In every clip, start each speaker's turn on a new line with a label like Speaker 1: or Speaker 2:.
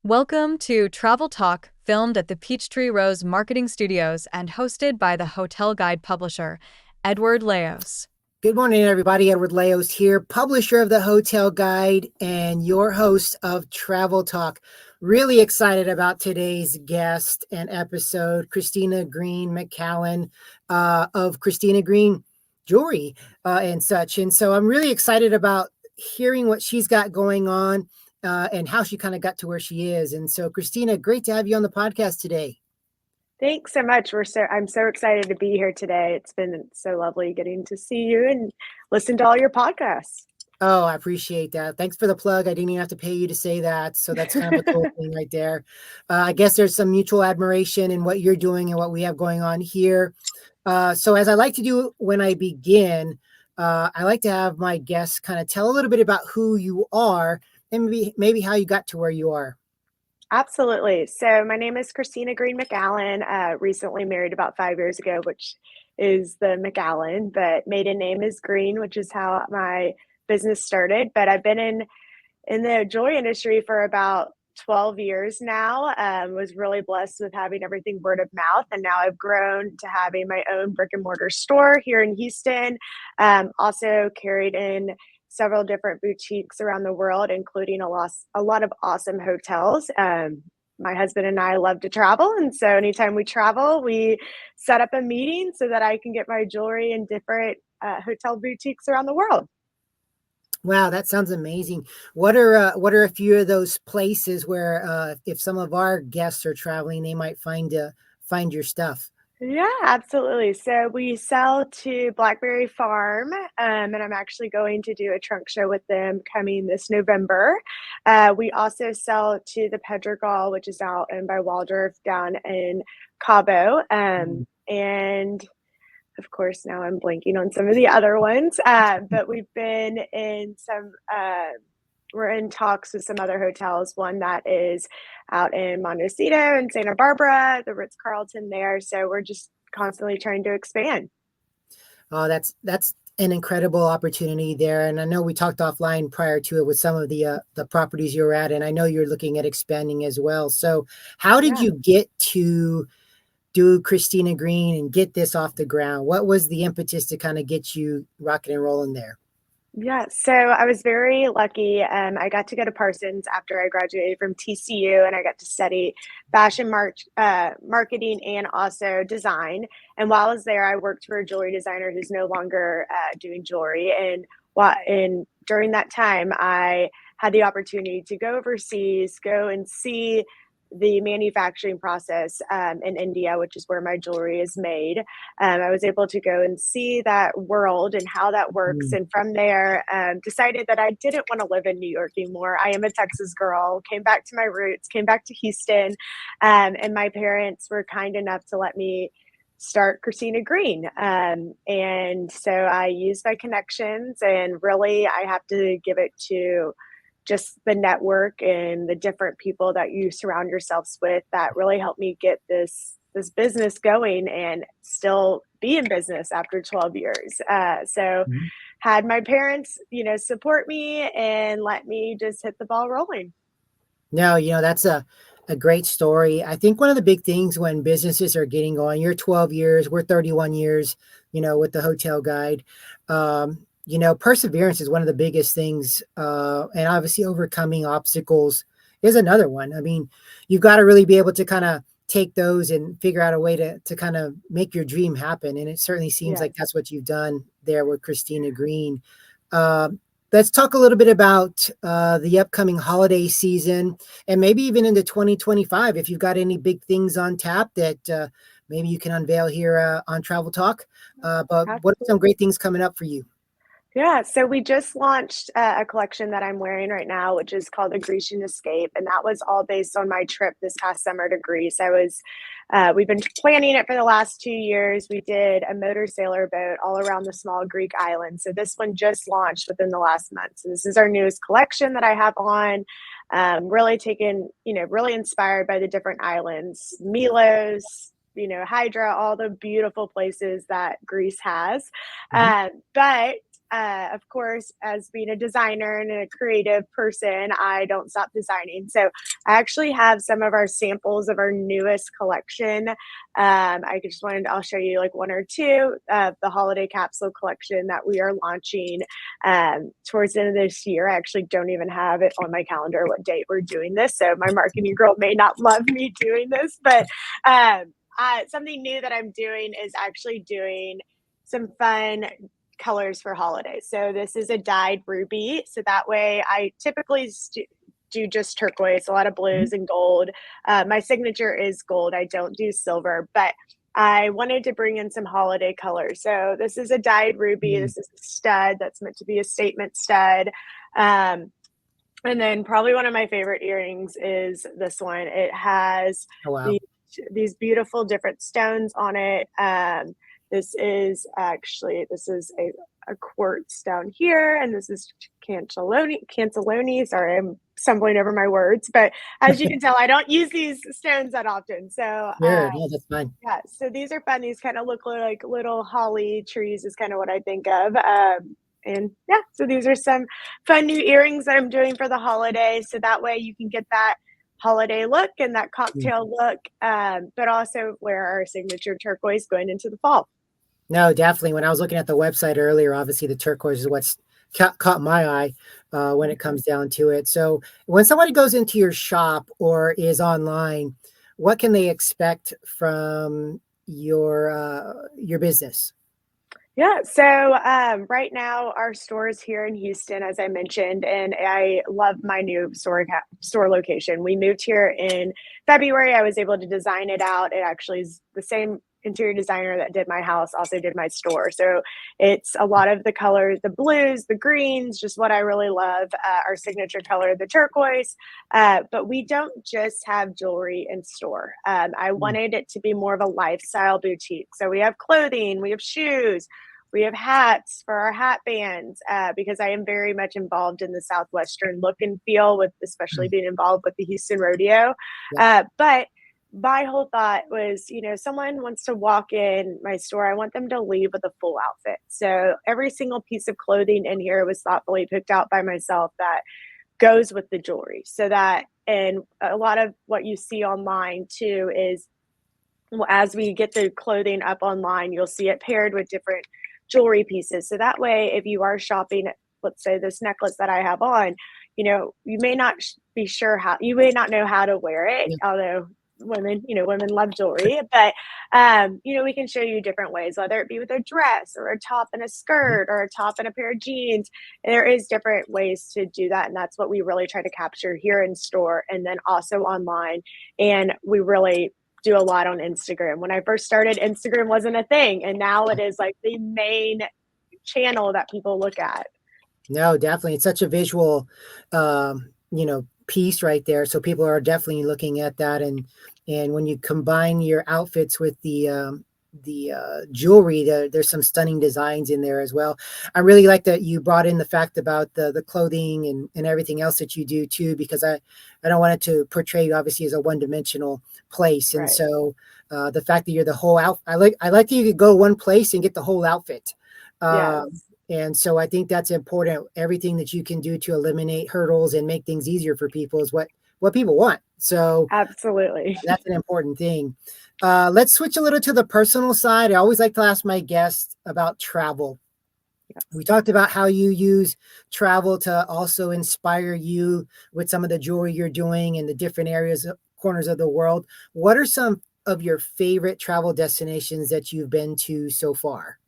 Speaker 1: Welcome to Travel Talk, filmed at the Peachtree Rose Marketing Studios and hosted by the hotel guide publisher, Edward Leos.
Speaker 2: Good morning, everybody. Edward Leos here, publisher of the Hotel Guide and your host of Travel Talk. Really excited about today's guest and episode, Christina Greene McAllen of Christina Greene Jewelry and such. And so I'm really excited about hearing what she's got going on and how she kind of got to where she is. And so, Christina, great to have you on the podcast today.
Speaker 3: Thanks so much. I'm so excited to be here today. It's been so lovely getting to see you and listen to all your podcasts.
Speaker 2: Oh, I appreciate that. Thanks for the plug. I didn't even have to pay you to say that. So that's kind of a cool thing right there. I guess there's some mutual admiration in what you're doing and what we have going on here. So as I like to do when I begin, I like to have my guests kind of tell a little bit about who you are and maybe how you got to where you are.
Speaker 3: Absolutely. So my name is Christina Greene McAllen, recently married about 5 years ago, which is the McAllen, but maiden name is Greene, which is how my business started. But I've been in the jewelry industry for about 12 years now. Was really blessed with having everything word of mouth. And now I've grown to having my own brick and mortar store here in Houston. Also carried in several different boutiques around the world, including a lot of awesome hotels. My husband and I love to travel. And so anytime we travel, we set up a meeting so that I can get my jewelry in different hotel boutiques around the world.
Speaker 2: Wow, that sounds amazing. What are a few of those places where if some of our guests are traveling, they might find your stuff?
Speaker 3: Yeah, absolutely. So we sell to Blackberry Farm, and I'm actually going to do a trunk show with them coming this November. We also sell to the Pedregal, which is out in by Waldorf down in Cabo. And of course, now I'm blanking on some of the other ones, but we've been in we're in talks with some other hotels, one that is out in Montecito and Santa Barbara, the Ritz-Carlton there. So we're just constantly trying to expand.
Speaker 2: Oh, that's an incredible opportunity there. And I know we talked offline prior to it with some of the properties you were at, and I know you're looking at expanding as well. So how did you get to do Christina Greene and get this off the ground? What was the impetus to kind of get you rocking and rolling there?
Speaker 3: Yeah, so I was very lucky. I got to go to Parsons after I graduated from TCU, and I got to study fashion marketing and also design. And while I was there, I worked for a jewelry designer who's no longer doing jewelry. And during that time, I had the opportunity to go overseas, go and see the manufacturing process in India, which is where my jewelry is made. I was able to go and see that world and how that works. And from there, decided that I didn't want to live in New York anymore. I am a Texas girl, came back to my roots, came back to Houston. And my parents were kind enough to let me start Christina Greene. And so I used my connections, and really I have to give it to just the network and the different people that you surround yourselves with that really helped me get this business going and still be in business after 12 years. Had my parents, support me and let me just hit the ball rolling.
Speaker 2: No, that's a great story. I think one of the big things when businesses are getting going, you're 12 years, we're 31 years, with the Hotel Guide. Perseverance is one of the biggest things. And obviously overcoming obstacles is another one. I mean, you've got to really be able to kind of take those and figure out a way to kind of make your dream happen. And it certainly seems like that's what you've done there with Christina Greene. Let's talk a little bit about the upcoming holiday season and maybe even into 2025, if you've got any big things on tap that maybe you can unveil here on Travel Talk. But what are some great things coming up for you?
Speaker 3: Yeah, so we just launched a collection that I'm wearing right now, which is called the Grecian Escape, and that was all based on my trip this past summer to Greece. We've been planning it for the last 2 years. We did a motor sailor boat all around the small Greek island. So this one just launched within the last month. So this is our newest collection that I have on. Really really inspired by the different islands, Milos, Hydra, all the beautiful places that Greece has. But of course, as being a designer and a creative person, I don't stop designing. So I actually have some of our samples of our newest collection. I'll show you like one or two of the holiday capsule collection that we are launching towards the end of this year. I actually don't even have it on my calendar what date we're doing this. So my marketing girl may not love me doing this, but something new that I'm doing is actually doing some fun colors for holidays. So this is a dyed ruby. So that way I typically do just turquoise, a lot of blues and gold. My signature is gold. I don't do silver, but I wanted to bring in some holiday colors. So this is a dyed ruby. This is a stud that's meant to be a statement stud. And then probably one of my favorite earrings is this one. It has these beautiful different stones on it. This is a quartz down here, and this is Canceloni. Sorry, I'm stumbling over my words, but as you can tell, I don't use these stones that often. So
Speaker 2: no, that's fine.
Speaker 3: Yeah, so these are fun. These kind of look like little holly trees is kind of what I think of. And yeah, so these are some fun new earrings that I'm doing for the holiday. So that way you can get that holiday look and that cocktail look, but also wear our signature turquoise going into the fall.
Speaker 2: No, definitely. When I was looking at the website earlier, obviously the turquoise is what's caught my eye when it comes down to it. So when somebody goes into your shop or is online, what can they expect from your business?
Speaker 3: Yeah, so right now our store is here in Houston, as I mentioned, and I love my new store location. We moved here in February. I was able to design it out. It actually is the same interior designer that did my house also did my store. So it's a lot of the colors, the blues, the greens, just what I really love. Our signature color, the turquoise. But we don't just have jewelry in store. I wanted it to be more of a lifestyle boutique. So we have clothing, we have shoes, we have hats for our hat bands, because I am very much involved in the Southwestern look and feel, with especially being involved with the Houston Rodeo. But my whole thought was, someone wants to walk in my store, I want them to leave with a full outfit. So every single piece of clothing in here was thoughtfully picked out by myself that goes with the jewelry. So that, and a lot of what you see online too is, as we get the clothing up online, you'll see it paired with different jewelry pieces. So that way, if you are shopping, let's say this necklace that I have on, you may not be sure you may not know how to wear it, although women love jewelry, but we can show you different ways, whether it be with a dress or a top and a skirt or a top and a pair of jeans. There is different ways to do that, and that's what we really try to capture here in store and then also online. And we really do a lot on Instagram. When I first started, Instagram wasn't a thing, and now it is like the main channel that people look at.
Speaker 2: No, definitely. It's such a visual piece right there. So people are definitely looking at that. And when you combine your outfits with the jewelry, there's some stunning designs in there as well. I really like that you brought in the fact about the clothing and everything else that you do too, because I don't want it to portray you obviously as a one-dimensional place. And so the fact that you're the whole outfit, I like that you could go one place and get the whole outfit. And so I think that's important. Everything that you can do to eliminate hurdles and make things easier for people is what people want. So
Speaker 3: absolutely,
Speaker 2: that's an important thing. Let's switch a little to the personal side. I always like to ask my guests about travel. We talked about how you use travel to also inspire you with some of the jewelry you're doing in the different corners of the world. What are some of your favorite travel destinations that you've been to so far?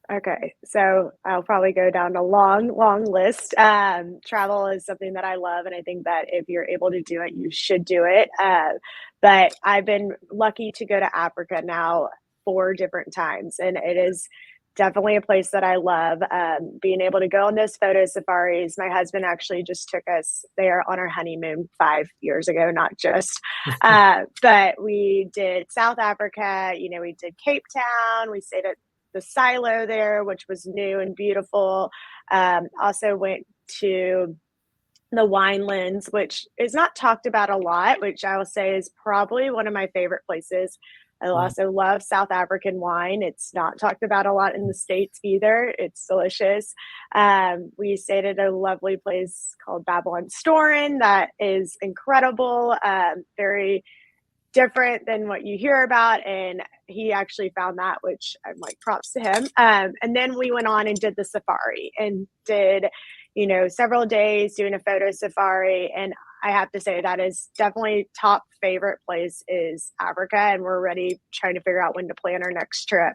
Speaker 3: Okay, so I'll probably go down a long list. Travel is something that I love, and I think that if you're able to do it, you should do it. But I've been lucky to go to Africa now 4 different times, and it is definitely a place that I love. Being able to go on those photo safaris. My husband actually just took us there on our honeymoon 5 years ago, not just. But we did South Africa. We did Cape Town. We stayed at the silo there, which was new and beautiful. Also went to the Winelands, which is not talked about a lot, which I will say is probably one of my favorite places I also love South African wine. It's not talked about a lot in the States either. It's delicious. We stayed at a lovely place called Babylon Storin that is incredible, very different than what you hear about. And he actually found that, which I'm like, props to him. And then we went on and did the safari and did, several days doing a photo safari. And I have to say that is definitely top favorite place is Africa. And we're already trying to figure out when to plan our next trip.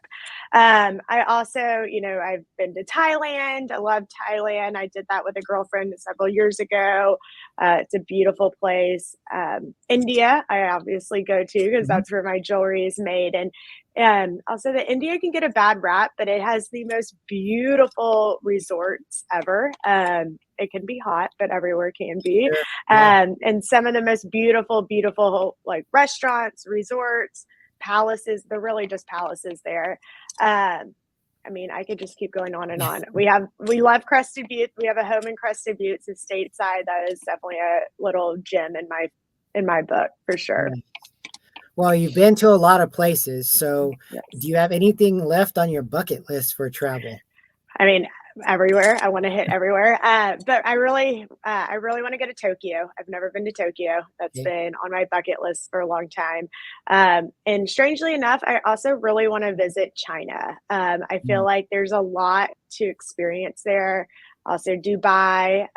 Speaker 3: I also, I've been to Thailand. I love Thailand. I did that with a girlfriend several years ago. It's a beautiful place. India, I obviously go to because that's where my jewelry is made. And also that India can get a bad rap, but it has the most beautiful resorts ever. It can be hot, but everywhere can be.
Speaker 2: Sure. Yeah.
Speaker 3: And some of the most beautiful, like restaurants, resorts, palaces. They're really just palaces there. I could just keep going on and on. We love Crested Butte. We have a home in Crested Butte. It's stateside. That is definitely a little gem in my book for sure.
Speaker 2: Yeah. Well, you've been to a lot of places. So
Speaker 3: Yes.
Speaker 2: do you have anything left on your bucket list for travel?
Speaker 3: Everywhere. I want to hit everywhere. But I really want to go to Tokyo. I've never been to Tokyo. That's been on my bucket list for a long time. And strangely enough, I also really want to visit China. I feel like there's a lot to experience there. Also Dubai.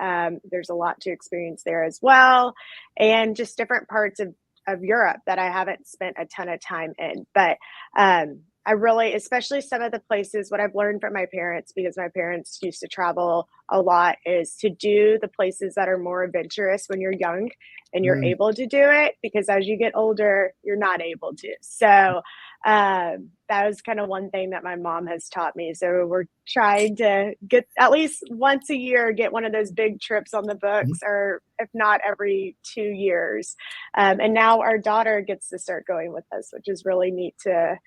Speaker 3: There's a lot to experience there as well. And just different parts of Europe that I haven't spent a ton of time in. But I really, especially some of the places, what I've learned from my parents, because my parents used to travel a lot, is to do the places that are more adventurous when you're young and you're able to do it, because as you get older, you're not able to. So that was kind of one thing that my mom has taught me. So we're trying to get at least once a year, get one of those big trips on the books, or if not every 2 years. And now our daughter gets to start going with us, which is really neat to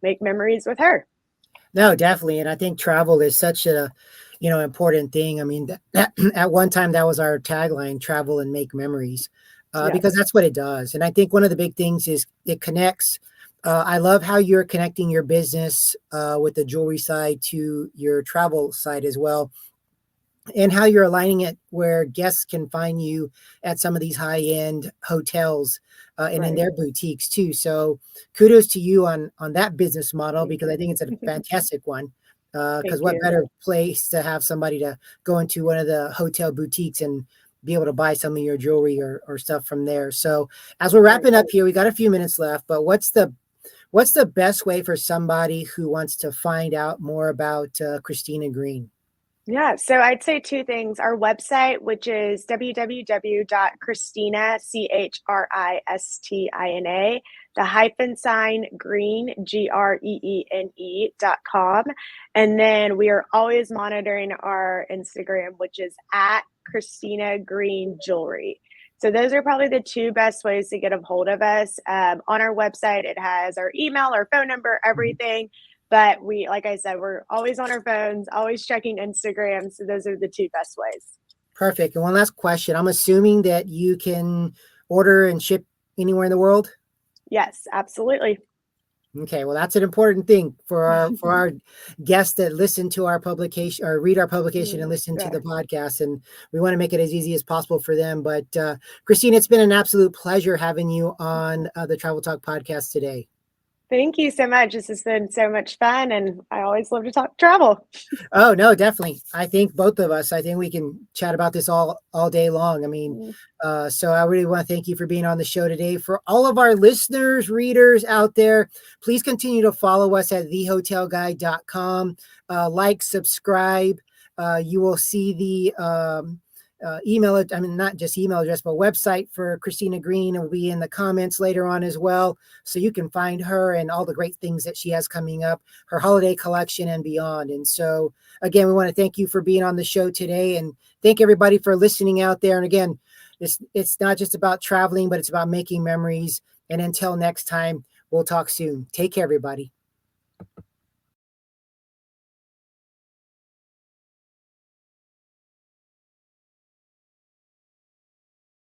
Speaker 3: make memories with her.
Speaker 2: No, definitely. And I think travel is such a, important thing. I mean, that at one time that was our tagline, travel and make memories, because that's what it does. And I think one of the big things is it connects. I love how you're connecting your business with the jewelry side to your travel side as well, and how you're aligning it where guests can find you at some of these high-end hotels and in their boutiques too. So kudos to you on that business model, because I think it's a fantastic one. Because what better place to have somebody to go into one of the hotel boutiques and be able to buy some of your jewelry or stuff from there. So as we're wrapping up here, we got a few minutes left, but what's the best way for somebody who wants to find out more about Christina Greene?
Speaker 3: Yeah, so I'd say two things. Our website, which is www.Christina, Christina, the Greene, Greene.com. And then we are always monitoring our Instagram, which is at Christina Greene Jewelry. So those are probably the two best ways to get a hold of us. On our website, it has our email, our phone number, everything. But we, like I said, we're always on our phones, always checking Instagram. So those are the two best ways.
Speaker 2: Perfect. And one last question. I'm assuming that you can order and ship anywhere in the world?
Speaker 3: Yes, absolutely.
Speaker 2: Okay, well, that's an important thing for our guests that listen to our publication or read our publication and listen to the podcast. And we want to make it as easy as possible for them. But Christine, it's been an absolute pleasure having you on the Travel Talk podcast today.
Speaker 3: Thank you so much. This has been so much fun, and I always love to talk travel.
Speaker 2: Oh, no, definitely. I think both of us, we can chat about this all day long. I mean, so I really want to thank you for being on the show today. For all of our listeners, readers out there, please continue to follow us at thehotelguide.com. Like, subscribe. You will see the email, not just email address, but website for Christina Greene will be in the comments later on as well. So you can find her and all the great things that she has coming up, her holiday collection and beyond. And so again, we want to thank you for being on the show today, and thank everybody for listening out there. And again, it's not just about traveling, but it's about making memories. And until next time, we'll talk soon. Take care, everybody.